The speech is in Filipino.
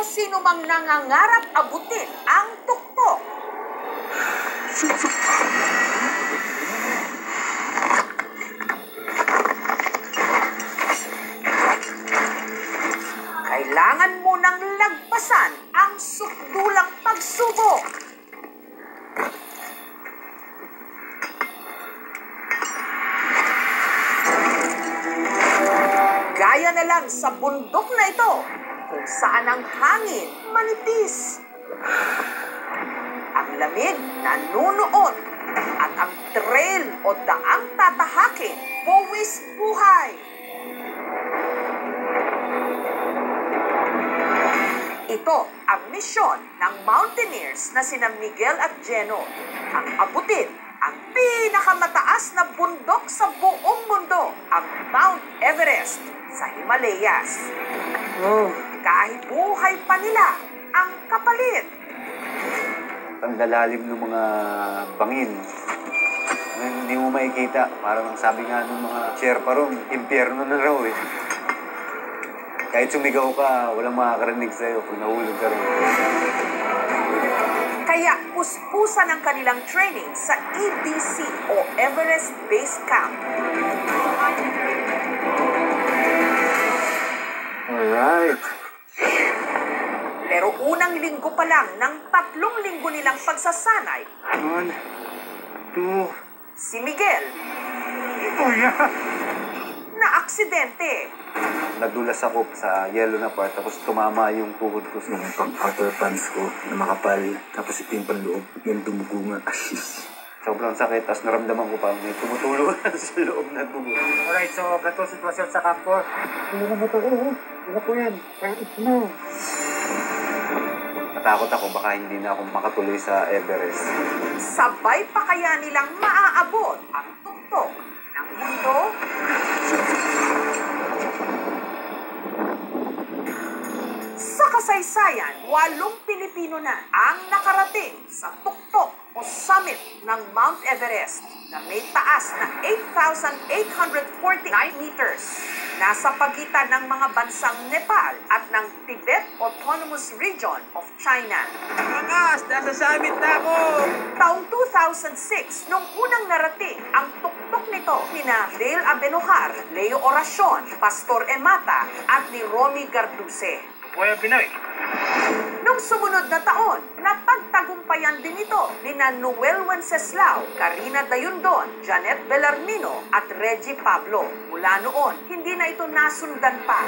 sa sinumang nangangarap abutin ang tuktok. Kailangan mo nang lagpasan ang sukdulang pagsubok. Gaya na lang sa bundok na ito, kung saan ang hangin manipis. Ang lamig nanunuot at ang trail o daang tatahakin, buwis buhay. Ito ang misyon ng mountaineers na sina Miguel at Geno. Ang abutin ang pinakamataas na bundok sa buong mundo, ang Mount Everest sa Himalayas. Kahit buhay pa nila ang kapalit. Ang lalalim ng mga bangin. Hindi mo makikita. Parang ang sabi nga ng mga Sherpa ron, impyerno na raw eh. Kahit sumigaw ka, walang makakarinig sa'yo pag nahulog ka rin. Kaya puspusan ang kanilang training sa EBC o Everest Base Camp. Alright. Pero unang linggo pa lang ng 3 linggo nilang pagsasanay, 1, 2, si Miguel na aksidente. nadulas ako sa yellow na part, tapos tumama yung tuhod ko sa outer pants ko na makapal, tapos ito yung panloob, yung dumugo nga. sobrang sakit, tapos naramdaman ko pa may tumutulog sa loob na dugo. Alright, so ganito sitwasyon sa Camp 4. Ano na motor ko? Ano po yan? Kahit mo. Natakot ako, baka hindi na ako makatuloy sa Everest. Sabay pa kaya nilang maaabot ang tuktok ng mundo? Sa kasaysayan, 8 Pilipino na ang nakarating sa tuktok o summit ng Mount Everest na may taas na 8,849 meters. Nasa pagitan ng mga bansang Nepal at ng Tibet Autonomous Region of China. Angas! Nasa summit na ako! Taong 2006, nung unang narating ang tuktok nito nina Dale Abenojar, Leo Oracion, Pastor Emata at ni Romy Garduse. Buhay ang Pinoy! Nung sumunod na taon, napagtagumpayan din ito ni Noel Wenceslao, Karina Dayundon, Janet Bellarmino at Reggie Pablo. Mula noon, hindi na ito nasundan pa.